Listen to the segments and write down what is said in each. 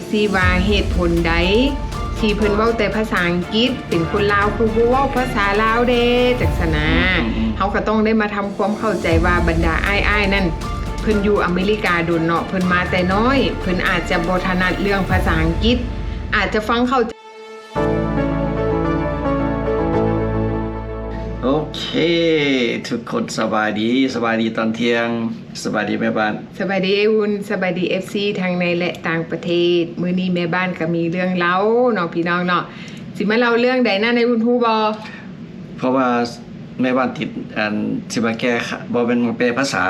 FC ว่าเหตุผลใดที่เพิ่นเว้าแต่ภาษาอังกฤษเป็นคนลาวคือบ่เว้าภาษาลาวเด้จังซั่นนะเฮาก็ต้องได้มาทำความเข้าใจว่าบรรดาอ้ายๆนั่นเพิ่นอยู่อเมริกาโดนเนาะเพิ่นมาแต่น้อยเพิ่นอาจจะบ่ถนัดเรื่องภาษาอังกฤษอาจจะฟังเข้าใจโอเคทุกคนสบายดีตอนเที่ยงสบายดีแม่บ้านสบายดีอุ่นสบายดี FC ทั้งในและต่างประเทศมื้อนี้แม่บ้านก็มีเรื่องเล่าเนาะพี่น้องเนาะสิมาเล่าเรื่องใดนะในอุ่นฮู้บ่เพราะว่าแม่บ้านติดอันสิมาแก้บ่เป็นแปลภาษา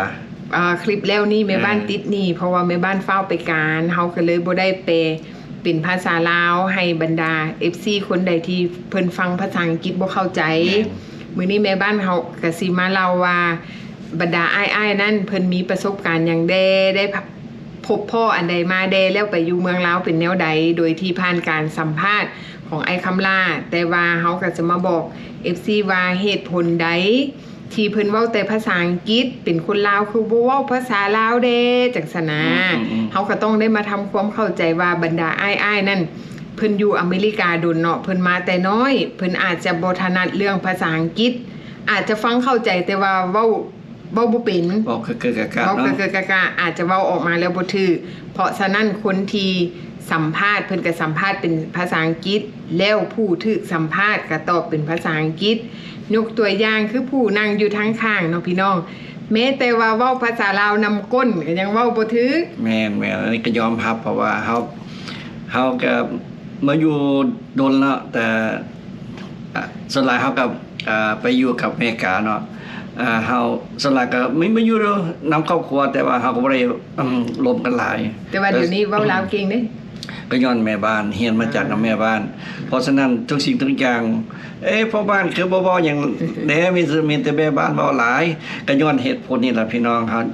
คลิปแล้วนี่แม่บ้านติดนี่เพราะว่าแม่บ้านเฝ้าไปการเฮาก็เลยบ่ได้แปลเป็นภาษาลาวให้บรรดา FC คนใดที่เพิ่นฟังภาษาอังกฤษบ่เข้าใจมื้อนี้แม่บ้านเฮาก็สิมาเล่าว่าบรรดาอ้ายๆนั่นเพิ่นมีประสบการณ์หยังได้พบพ่ออันใดมาแดแล้วไปอยู่เมืองลาวเป็นแนวใดโดยที่ผ่านการสัมภาษณ์ของไอ้คำล่าแต่ว่าเฮาก็จะมาบอก FC ว่าเหตุผลใดที่เพิ่นเว้าแต่ภาษาอังกฤษเป็นคนลาวคือบ่เว้าภาษาลาวเด้จังซั่นนะเฮาก็ต้องได้มาทำความเข้าใจว่าบรรดาอ้ายๆนั่นเพิ่นอยู่อเมริกาโดนเนาะเพิ่นมาแต่น้อยเพิ่นอาจจะบ่ถนัดเรื่องภาษาอังกฤษอาจจะฟังเข้าใจแต่ว่าเว้าบ่เป็นเว้าเกะๆกะๆเนาะเว้าเกะๆกะๆอาจจะเว้าออกมาแล้วบ่ถูกเพราะฉะนั้นคนที่สัมภาษณ์เพิ่นก็สัมภาษณ์เป็นภาษาอังกฤษแล้วผู้ถูกสัมภาษณ์ก็ตอบเป็นภาษาอังกฤษยกตัวอย่างคือผู้นั่งอยู่ทางข้างเนาะพี่น้องแม้แต่ว่าเว้าภาษาลาวนำก้นก็ยังเว้าบ่ถูกแม่นๆอันนี้ก็ยอมรับเพราะว่าเฮาก็มาอยู่โดนแล้วแต่ส่วนหลายเฮาก็ไปอยู่กับอเมริกาเนาะเฮาส่วนหลายก็ไม่อยู่นำครอบครัวแต่ว่าเฮาก็บ่ได้รวมกันหลายแต่ว่าเดี๋ยวนี้เว้าลาวเก่งเด้ก็ย้อนแม่บ้านเรียนมาจากแม่บ้านเพราะฉะนั้นทุกสิ่งทุกอย่างพ่อบ้านคือบ่เว้าหยังแหน่มีแต่แม่บ้านเว้าหลายก็ย้อนเหตุผลนี่ล่ะพี่น้องครับ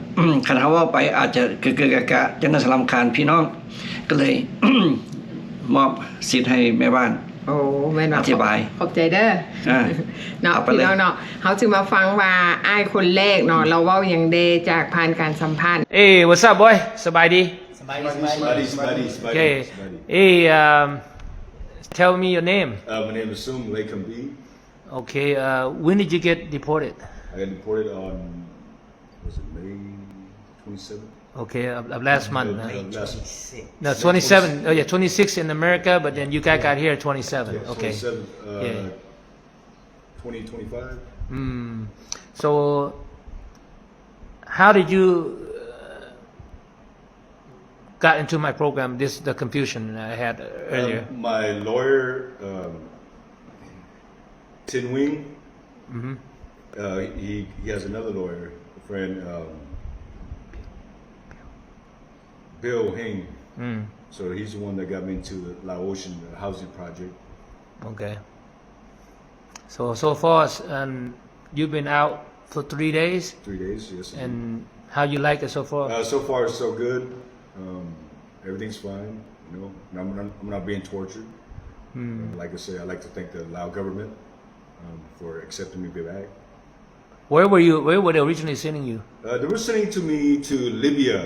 คันเฮาเว้าไปอาจจะเกะๆกะๆจังนั้นรำคาญพี่น้องก็เลย มอบสิทธิ์ให้แม่บ้านโอ้แม่นอธิบายขอบใจเด้อเนาะพี่น้องเนาะเฮาสิมาฟังว่าอ้ายคนแรกเนาะเราเว้าหยังเดจากผ่านการสัมภาษณ์ Hey what's up boy สบายดีSomebody. Okay Hey tell me your name My name is Sum Laikam B Okay when did you get deported I got deported on was it May 27th Okay of last month No 27 Oh yeah 26 in America but then you guys got here 27 Okay 2025 So how did you got into my program the confusion I had earlier My lawyer Tin Wing he has another lawyer a friend Bill Hing so he's the one that got me into the Laotian housing project Okay so far you've been out for 3 days 3 days yes and how you like it so far so far it's so good everything's fine you know I'm not being tortured like I say I like to thank the Lao government for accepting me back where were they originally sending you they were sending to me to Libya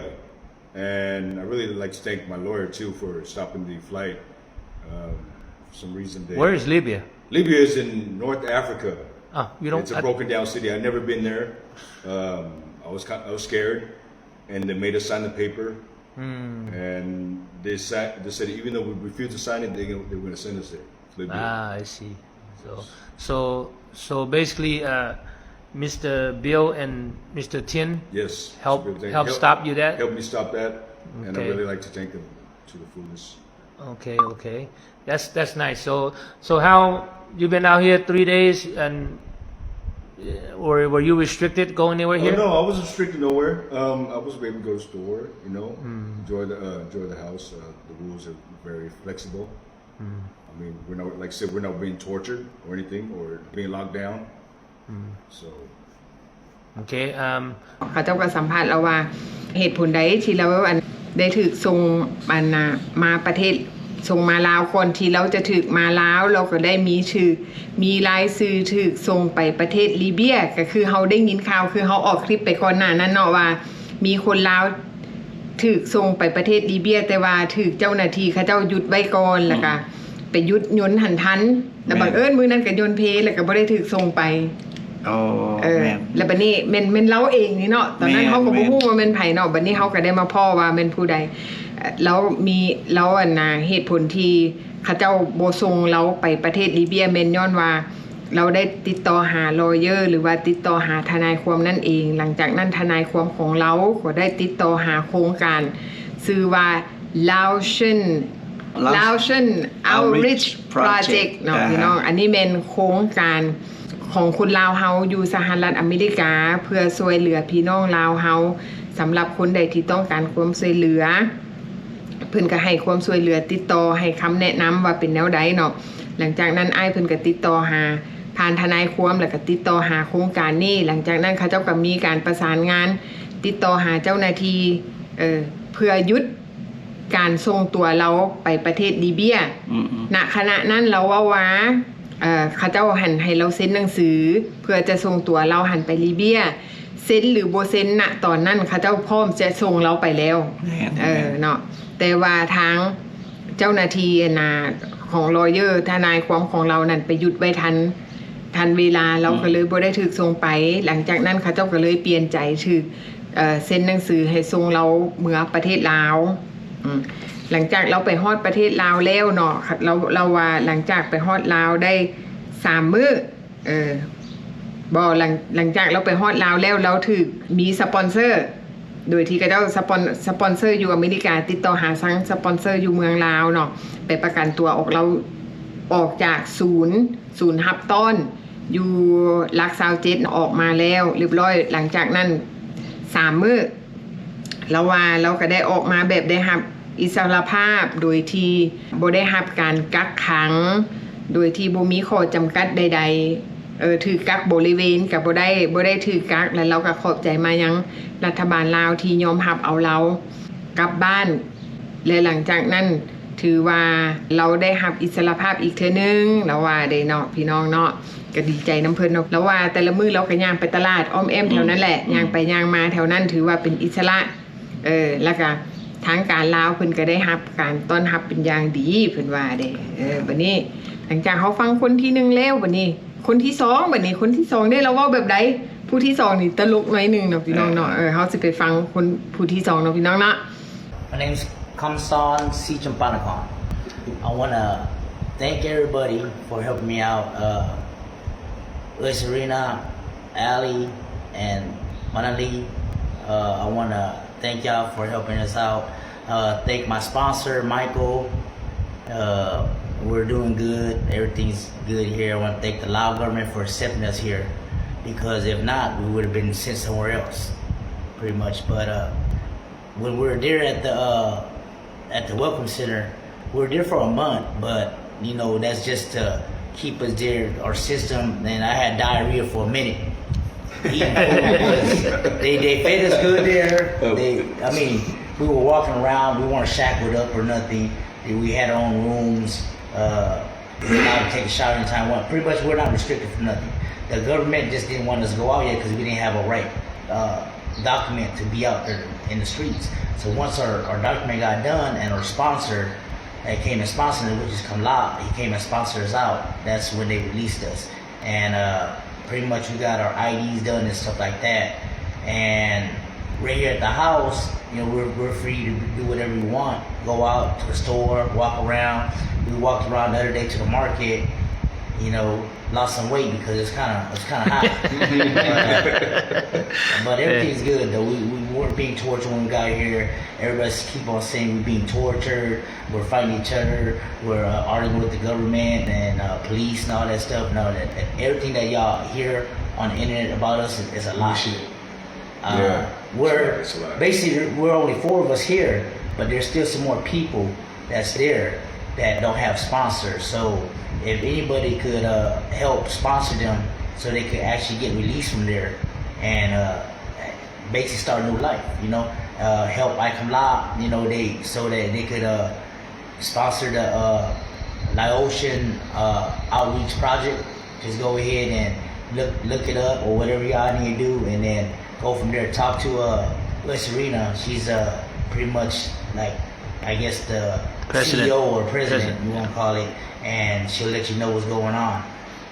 and I really like to thank my lawyer too for stopping the flight for some reason Where is Libya Libya is in North Africa you don't it's a broken down city I've never been there I was scared and they made us sign the paper and they said even though we refused to sign it they were going to send us there Libya. I see so basically Mr. Bill and Mr. Tin yes help stop you that help me stop that and I really like to thank them to the fullness Okay that's nice so how you've been out here 3 days and or were you restricted going anywhere here No I wasn't restricted nowhere I was able to go to the store you know enjoy the house the rules are very flexible I mean we're not like I said we're not being tortured or anything or being locked down so Okay เขาเจ้าก็สัมภาษณ์เราว่าเหตุผลใดที่เราได้ถูกส่งมาประเทศส่งมาลาวก่อนที่เราจะถูกมาลาวเราก็ได้มีรายชื่อถูกส่งไปประเทศลิเบียก็คือเฮาได้ยินข่าวคือเฮาออกคลิปไปก่อนหน้านั้นเนาะว่ามีคนลาว ถูกส่งไปประเทศลิเบียแต่ว่าถูกเจ้าหน้าที่เขาเจ้าหยุดไว้ก่อนแล้วก็ไปหยุดยนต์หันทันแล้วบังเอิญมื้อนั้นก็ยนต์เพแล้วก็บ่ได้ถูกส่งไป โอ้ แม่ แม่น แล้วบัดนี้แม่นเราเองนี่เนาะตอนนั้น แม่น เฮาก็บ่ แม่น ฮู้ว่าแม่นไผเนาะบัดนี้เฮาก็ได้มาพ้อว่าแม่นผู้ใดแล้วมีเราอันน่ะเหตุผลที่เขาเจ้าบ่ส่งเราไปประเทศลิเบียแม่นย้อนว่า เราได้ติดต่อหาลอเยอร์หรือว่าติดต่อหาทนายความนั่นเอง หลังจากนั้นทนายความของเราก็ได้ติดต่อหาโครงการชื่อว่า Laotian Outreach Project เนาะพี่น้องอันนี้เป็นโครงการของคนลาวเฮาอยู่สหรัฐอเมริกาเพื่อช่วยเหลือพี่น้องลาวเฮาสำหรับคนใดที่ต้องการความช่วยเหลือเพิ่นก็ให้ความช่วยเหลือติดต่อให้คำแนะนำว่าเป็นแนวใดเนาะหลังจากนั้นอ้ายเพิ่นก็ติดต่อหาผ่านทนายความแล้วก็ติดต่อหาโครงการนี้หลังจากนั้นเขาเจ้าก็มีการประสานงานติดต่อหาเจ้าหน้าที่เพื่อหยุดการส่งตัวเราไปประเทศลิเบีย ณขณะนั้นเราว่าเขาเจ้าหันให้เราเซ็นหนังสือเพื่อจะส่งตัวเราหันไปลิเบียเซ็นหรือบ่เซ็นณตอนนั้นเขาเจ้าพร้อมจะส่งเราไปแล้ว เนาะแต่ว่าทางเจ้าหน้าที่ของลอเยอร์ทนายความของเรานั่นไปหยุดไว้ทันเวลาเราก็เลยบ่ได้ถูกส่งไปหลังจากนั้นเขาเจ้าก็เลยเปลี่ยนใจถูกเซ็นหนังสือให้ส่งเราเมื่อประเทศลาวหลังจากเราไปฮอดประเทศลาวแล้วเนาะเราว่าหลังจากไปฮอดลาวได้3มื้อบ่หลังจากเราไปฮอดลาวแล้วเราถูกมีสปอนเซอร์โดยที่เขาเจ้าสปอนเซอร์อยู่อเมริกาติดต่อหาทั้งสปอนเซอร์อยู่เมืองลาวเนาะไปประกันตัวออกจากศูนย์ฮับต้อนอยู่ลักซาว7ออกมาแล้วเรียบร้อยหลังจากนั้น3มื้อเราว่าเราก็ได้ออกมาแบบได้รับอิสรภาพโดยที่บ่ได้รับการกักขังโดยที่บ่มีข้อจำกัดใดๆถือกักบริเวณก็บ่ได้ถือกักแล้วเราก็ขอบใจมายังรัฐบาลลาวที่ยอมรับเอาเรากลับบ้านและหลังจากนั้นถือว่าเราได้รับอิสรภาพอีกเทื่อนึงแล้วว่าได้เนาะพี่น้องเนาะก็ดีใจนํเพิ่นเนาะแล้วว่าแต่ละมื้อเราก็ย่างไปตลาดอ้อมแอมแถวนั้นแหละย่างไปย่างมาแถวนั้นถือว่าเป็นอิสระแล้วก็ทางการลาวเพิ่นก็ได้รับการต้อนรับเป็นอย่างดีเพิ่นว่าเด้บัดนี้หลังจากเฮาฟังคนที่1แล้วบัดนี้คนที่2บัดนี้คนที่2ได้เราเว้าแบบใดผู้ที่2นี่ตลกหน่อยนึงเนาะพี่น้องเนาะเฮาสิไปฟังคนผู้ที่2เนาะพี่น้องเนาะ My name is Kamsan Sichampanakan. I want to thank everybody for helping me out. Serena, Ali, and Manali. I want to thank y'all for helping us out. Thank my sponsor, Michael. We're doing good. Everything's good here. I want to thank the Lao government for accepting us here. Because if not, we would have been sent somewhere else. Pretty much. But when we were there at the Welcome Center, we were there for a month. But, you know, that's just to keep us there, our system. And I had diarrhea for a minute. Eating food. They fed us good there. I mean, we were walking around. We weren't shackled up or nothing. We had our own rooms. We were allowed to take a shower anytime we want. Pretty much we're not restricted for nothing. The government just didn't want us to go out yet because we didn't have a right document to be out there in the streets. So once our document got done and our sponsor that came and sponsored us, which is Kamla, he came and sponsored us out. That's when they released us. And pretty much we got our IDs done and stuff like that. And right here at the house, you know, we're free to do whatever we want. Go out to the store, walk around. We walked around the other day to the market, you know, lost some weight because it's kind of hot. But everything's good though. We weren't being tortured when we got here. Everybody keep on saying we're being tortured. We're fighting each other. We're arguing with the government and police and all that stuff. No, everything that y'all hear on the internet about us is a lie. Basically we're only 4 of us here, but there's still some more people that's there that don't have sponsors. So if anybody could help sponsor them so they could actually get released from there and basically start a new life, you know, help Ikamla, you know, so that they could sponsor the Laotian Outreach Project. Just go ahead and look it up or whatever y'all need to do and then go from there. Talk to Serena. She's pretty much like I guess the President. CEO or president, President, you want to call it, and she'll let you know what's going on.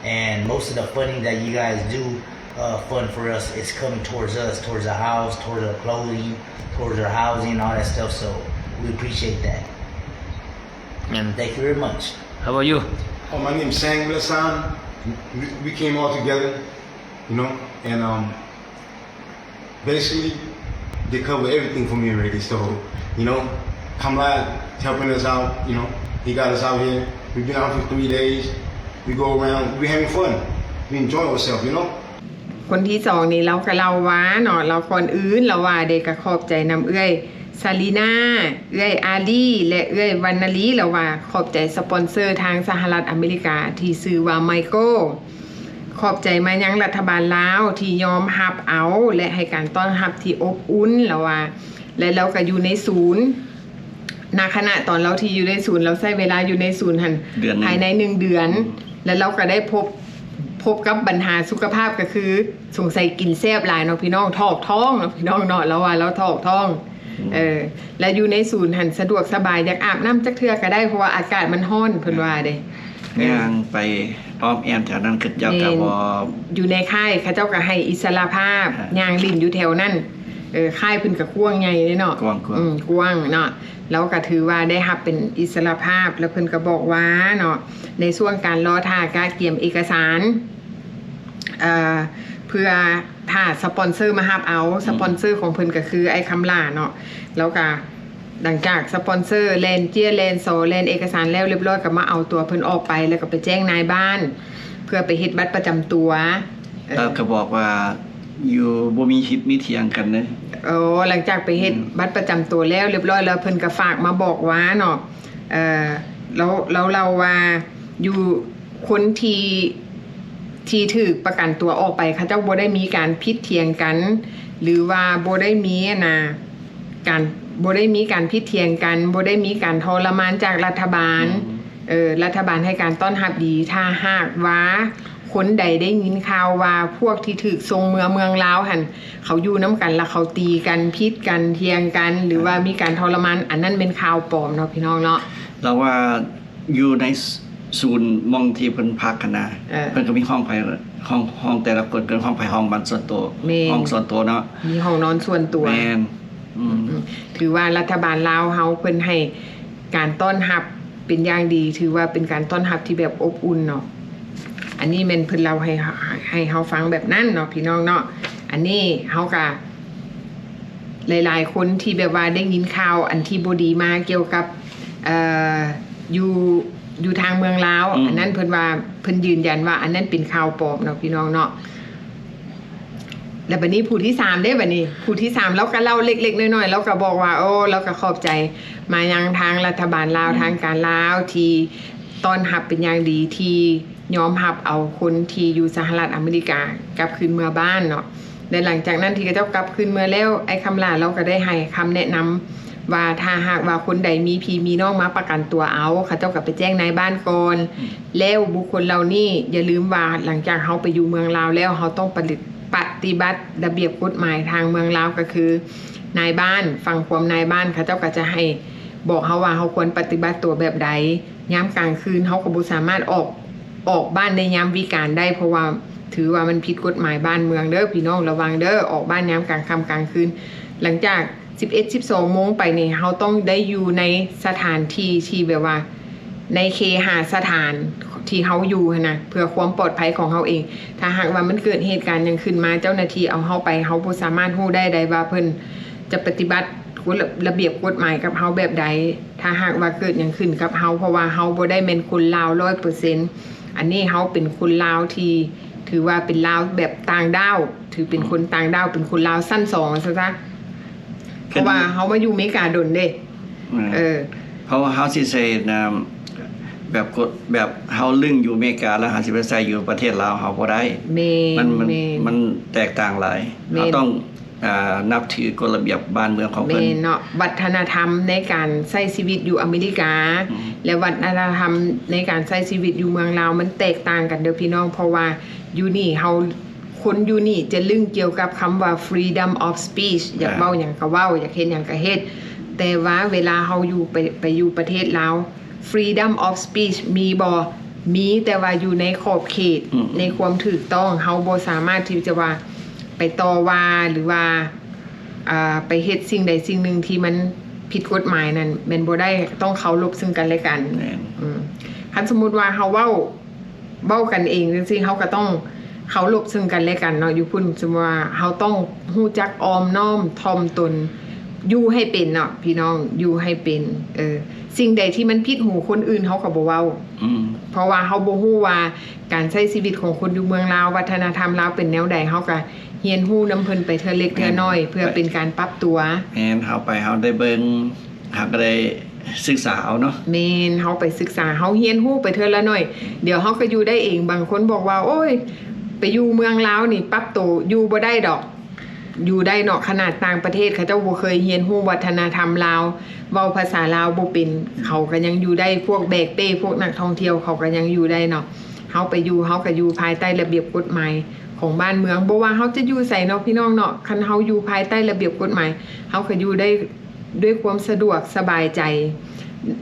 And most of the funding that you guys do fund for us is coming towards us, towards our house, towards our clothing, towards our housing, all that stuff. So we appreciate that. And Thank you very much. how about you? Oh, my name is Sang Milasan. We came all together, you know, and basically they cover everything for me already. So, you know, Kamlad helping us out, you know, he got us out here. We've been out for 3 days. We go around, we're having fun. We enjoy ourselves, you know. คนที่สองนี่เราก็เล่าว่าเนาะเราก่อนอื่นเราว่าเด็กก็ขอบใจนำเอื้อยซาลีนาเอื้อยอาลีและเอื้อยวรรณลีเราว่าขอบใจสปอนเซอร์ทางสหรัฐอเมริกาที่ชื่อว่าไมโก้ขอบใจมายังรัฐบาลลาวที่ยอมรับเอาและให้การต้อนรับที่อบอุ่นเราว่าและเราก็อยู่ในศูนย์ณขณะตอนเราที่อยู่ในศูนย์เราใช้เวลาอยู่ในศูนย์หัน เดือนหนึ่ง ภายใน1 เดือน แล้วเราก็ได้พบกับปัญหาสุขภาพก็คือสงสัยกินแซ่บหลายเนาะพี่น้องทอกท้องเนาะพี่น้องเนาะแล้วว่าเราทอกท้องแล้วอยู่ในศูนย์หันสะดวกสบายอยากอาบน้ำจักเทื่อก็ได้เพราะว่าอากาศมันร้อนเพิ่นว่าเด้ ย่างไปอ้อมแอมแถวนั้นคือเจ้ากับบ่ อยู่ในค่ายเขาเจ้าก็ให้อิสระภาพ ฮะ ย่างลิ้นอยู่แถวนั้นค่ายเพิ่นก็กว้างใหญ่เนาะ กว้าง กว้างเนาะแล้วก็ถือว่าได้รับเป็นอิสระภาพแล้วเพิ่นก็บอกว่าเนาะในช่วงการรอท่าการเตรียมเอกสารเพื่อถ้าสปอนเซอร์มารับเอาสปอนเซอร์ของเพิ่นก็คือไอ้คำล่าเนาะแล้วก็หลังจากสปอนเซอร์แลนเจียแลนโซแลนเอกสารแล้วเรียบร้อยก็มาเอาตัวเพิ่นออกไปแล้วก็ไปแจ้งนายบ้าน เพื่อไปเฮ็ดบัตรประจำตัว แล้วก็บอกว่าอยู่บ่มีคิดมีเถียงกันเด้ หลังจากไปเฮ็ดบัตรประจำตัวแล้วเรียบร้อยแล้วเพิ่นก็ฝากมาบอกว่าเนาะแล้วเราว่าอยู่คนที่ถูกประกันตัวออกไปเขาเจ้าบ่ได้มีการพิดเถียงกัน หรือว่าบ่ได้มีบ่ได้มีการพิดเถียงกันบ่ได้มีการทรมานจากรัฐบาลรัฐบาลให้การต้อนรับดีถ้าหากว่าคนใดได้ยินข่าวว่าพวกที่ถูกส่งเมืองลาวหั่นเขาอยู่นำกันแล้วเขาตีกันพิดกันเถียงกัน หรือว่ามีการทรมานอันนั้นเป็นข่าวปลอมเนาะพี่น้องเนาะ เราว่าอยู่ในศูนย์มองที่เพิ่นพักกันนะเพิ่นก็มีห้องห้องแต่ละคนเกินห้องภายห้องบ้านส่วนตัวห้องส่วนตัวเนาะ มีห้องนอนส่วนตัว แม่น ถือว่ารัฐบาลลาวเฮาเพิ่นให้การต้อนรับเป็นอย่างดี ถือว่าเป็นการต้อนรับที่แบบอบอุ่นเนาะอันนี้แม่นเพิ่นเล่าให้เฮาฟังแบบนั้นเนาะพี่น้องเนาะอันนี้เฮาก็หลายๆคนที่แบบว่าได้ยินข่าวอันที่บ่ดีมาเกี่ยวกับอยู่ทางเมืองลาวอันนั้นเพิ่นว่าเพิ่นยืนยันว่าอันนั้นเป็นข่าวปลอมเนาะพี่น้องเนาะแล้วบัดนี้ผู้ที่3ได้บัดนี้ผู้ที่3เราก็เล่าเล็กๆน้อยๆแล้วก็บอกว่าโอ้เราก็ขอบใจมายังทางรัฐบาลลาวทางการลาวที่ต้อนรับเป็นอย่างดีที่ยอมรับเอาคนที่อยู่สหรัฐอเมริกากลับคืนเมืองบ้านเนาะและหลังจากนั้นที่เขาเจ้ากลับคืนเมืองแล้วไอ้คำลาเราก็ได้ให้คำแนะนำว่าถ้าหากว่าคนใดมีพี่มีน้องมาประกันตัวเอาเขาเจ้าก็ไปแจ้งนายบ้านก่อนแล้วบุคคลเหล่านี้อย่าลืมว่าหลังจากเขาไปอยู่เมืองลาวแล้วเขาต้องปฏิบัติระเบียบกฎหมายทางเมืองลาวก็คือนายบ้านฟังความนายบ้านเขาเจ้าก็จะให้บอกเขาว่าเขาควรปฏิบัติตัวแบบใดยามกลางคืนเขาก็บ่สามารถออกบ้านในยามวิกาลได้เพราะว่าถือว่ามันผิดกฎหมายบ้านเมืองเด้อพี่น้องระวังเด้อออกบ้านยามกลางค่ำกลางคืนหลังจาก11-12 โมงไปนี่เขาต้องได้อยู่ในสถานที่ที่แบบว่าในเคหสถานที่เขาอยู่นะเพื่อความปลอดภัยของเขาเองถ้าหากว่ามันเกิดเหตุการณ์ยังขึ้นมาเจ้าหน้าที่เอาเขาไปเขาบ่สามารถรู้ได้ว่าเพิ่นจะปฏิบัติระเบียบกฎหมายกับเขาแบบใดถ้าหากว่าเกิดยังขึ้นกับเขาเพราะว่าเขาบ่ได้เป็นคนลาว 100% อันนี้เขาเป็นคนลาวที่ถือว่าเป็นลาวแบบต่างด้าวถือเป็นคนต่างด้าวเป็นคนลาวสั้น2ซะเพราะว่าเขามาอยู่อเมริกาดนเด้เพราะว่าเฮาสิใช้แบบกฎแบบเฮาลึงอยู่อเมริกาแล้วหาสิไปใส่อยู่ประเทศลาวเฮาบ่ได้มันแตกต่างหลายเฮาต้องนับถือกฎระเบียบบ้านเมืองของเพิ่นเนาะวัฒนธรรมในการใช้ชีวิตอยู่อเมริกาและวัฒนธรรมในการใช้ชีวิตอยู่เมืองลาวมันแตกต่างกันเด้อพี่น้องเพราะว่าอยู่นี่เฮาคนอยู่นี่จะลึงเกี่ยวกับคำว่า freedom of speech อยากเว้าหยังก็เว้าอยากเฮ็ดหยังก็เฮ็ด แต่ว่าเวลาเฮาอยู่ไปอยู่ประเทศลาว freedom of speech มีบ่มีแต่ว่าอยู่ในขอบเขตในความถูกต้องเฮาบ่สามารถที่จะว่าไปต่อว่าหรือว่าไปเฮ็ดสิ่งใดสิ่งหนึ่งที่มันผิดกฎหมายนั่นแม่นบ่ได้ต้องเคารพซึ่งกันและกันคันสมมุติว่าเฮาเว้ากันเองจังซี่เฮาก็ต้องเคารพซึ่งกันและกันเนาะอยู่พุ่นสมมุติว่าเฮาต้องฮู้จักออมน้อมถ่อมตนอยู่ให้เป็นเนาะพี่น้องอยู่ให้เป็นสิ่งใดที่มันผิดหูคนอื่นเฮาก็บ่เว้าเพราะว่าเฮาบ่ฮู้ว่าการใช้ชีวิตของคนอยู่เมืองลาววัฒนธรรมลาวเป็นแนวใดเฮาก็เรียนรู้นำเพิ่นไปเทื่อเล็กเทื่อน้อยเพื่อเป็นการปรับตัวแม่นเฮาไปเฮาได้เบิ่งเฮาก็ได้ศึกษาเอาเนาะแม่นเฮาไปศึกษาเฮาเรียนรู้ไปเทื่อละน้อยเดี๋ยวเฮาก็อยู่ได้เองบางคนบอกว่าโอ้ยไปอยู่เมืองลาวนี่ปรับตัวอยู่บ่ได้ดอกอยู่ได้เนาะขนาดต่างประเทศเขาเจ้าบ่เคยเรียนรู้วัฒนธรรมลาวเว้าภาษาลาวบ่เป็นเขาก็ยังอยู่ได้พวกแบกเป้พวกนักท่องเที่ยวเขาก็ยังอยู่ได้เนาะเฮาไปอยู่เฮาก็อยู่ภายใต้ระเบียบกฎหมายของบ้านเมืองบ่ว่าเฮาจะอยู่ไสเนาะพี่น้องเนาะคันเฮาอยู่ภายใต้ระเบียบกฎหมายเฮาก็อยู่ได้ด้วยความสะดวกสบายใจ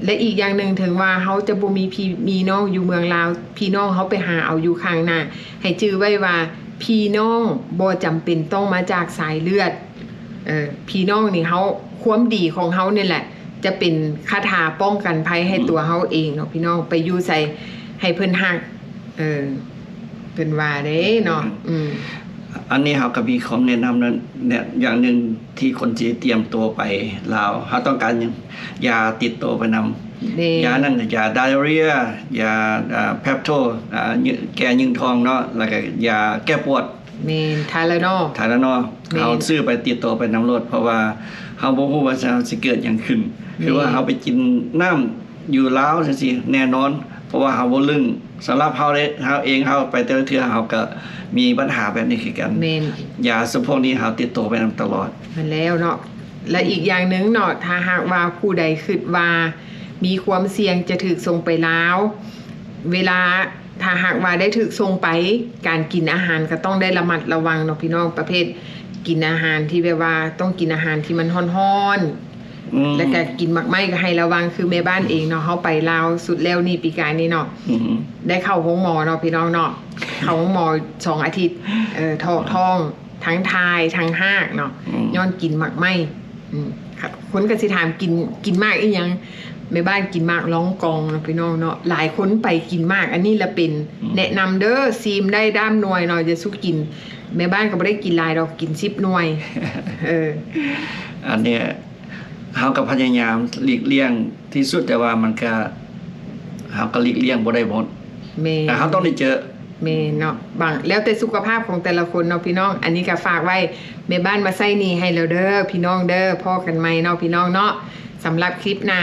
และอีกอย่างหนึ่งถึงว่าเฮาจะบ่มีพี่มีน้องอยู่เมืองลาวพี่น้องเฮาไปหาเอาอยู่ข้างหน้าให้จื่อไว้ว่าพี่น้องบ่จำเป็นต้องมาจากสายเลือดพี่น้องนี่เฮาความดีของเฮานี่แหละจะเป็นคาถาป้องกันภัยให้ตัวเฮาเองเนาะพี่น้องไปอยู่ใส่ให้เพิ่นฮักเพิ่นว่าเด้เนาะอันนี้เฮาก็มีคำแนะนำนั้นเนี่ยอย่างนึงที่คนสิเตรียมตัวไปลาวเฮาต้องการหยังยาติดตัวไปนำยานั้นยาไดอาเรียยาแพปโทแก้ยึงท้องเนาะแล้วก็ยาแก้ปวดแม่นทาลานอเฮาซื้อไปติดตัวไปนำรถเพราะว่าเฮาบ่ฮู้ว่าสิเกิดหยังขึ้นคือว่าเฮาไปกินน้ำอยู่ลาวจังซี่แน่นอนเพราะว่าเฮาบ่ลึงสำหรับเฮาเองเฮาไปแต่ละเทื่อเฮาก็มีปัญหาแบบนี้คือกันแม่นยาซุพวกนี้เฮาติดตัวไปนำตลอดมันแล้วเนาะและอีกอย่างนึงเนาะถ้าหากว่าผู้ใดคิดว่ามีความเสี่ยงจะถูกส่งไปลาวเวลาถ้าหากว่าได้ถูกส่งไปการกินอาหารก็ต้องได้ระมัดระวังเนาะพี่น้องประเภทกินอาหารที่แบบว่าต้องกินอาหารที่มันร้อนๆแล้วก็กินมักไหม้ก็ให้ระวังคือแม่บ้านเองเนาะเฮาไปลาวสุดแล้วนี่ปีกายนี่เนาะได้เข้าโรงหมอเนาะพี่น้องเนาะเข้าโรงหมอ2อาทิตย์ท้องทั้งทายทั้งหากเนาะย้อนกินมักไหม้คนก็สิถามกินมากอีหยังแม่บ้านกินมากร้องกองนะพี่น้องเนาะหลายคนไปกินมากอันนี้ละเป็นแนะนำเด้อซีมได้ด้ามหน่วยเนาะจะสู้กินแม่บ้านก็บ่ได้กินหลายดอกกิน10หน่วยอันเนี้ยเฮาก็พยายามหลีกเลี่ยงที่สุดแต่ว่ามันก็เฮาก็หลีกเลี่ยงบ่ได้หมดแม่เฮาต้องได้เจอแม่เนาะบางแล้วแต่สุขภาพของแต่ละคนเนาะพี่น้องอันนี้ก็ฝากไว้แม่บ้านมาใส่นี่ให้แล้วเด้อพี่น้องเด้อพ่อกันใหม่เนาะพี่น้องเนาะสำหรับคลิปหน้า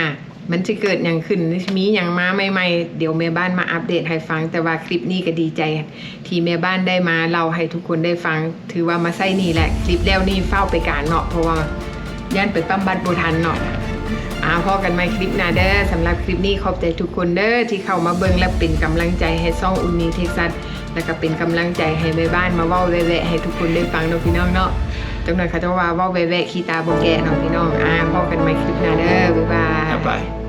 มันจะเกิดอย่างขึ้นมีอย่างมาใหม่ๆเดี๋ยวแม่บ้านมาอัปเดตให้ฟังแต่ว่าคลิปนี้ก็ดีใจที่แม่บ้านได้มาเล่าให้ทุกคนได้ฟังถือว่ามาใส่นี่แหละคลิปแล้วนี่เฝ้าไปการเนาะเพราะว่าย่านไปปั๊มบัตรโบทันเนาะพอกันใหม่คลิปหน้าเด้อสำหรับคลิปนี้ขอบใจทุกคนเด้อที่เข้ามาเบิ่งและเป็นกำลังใจให้ซ่องอุนนีเท็กซัสแล้วก็เป็นกำลังใจให้แม่บ้านมาเว้าแวะๆให้ทุกคนได้ฟังเนาะพี่น้องเนาะจังหน่อยเขาจะว่าเว้าแวะๆขี้ตาบ่แก่เนาะพี่น้องพอกันใหม่คลิปหน้าเด้อบ๊ายบาย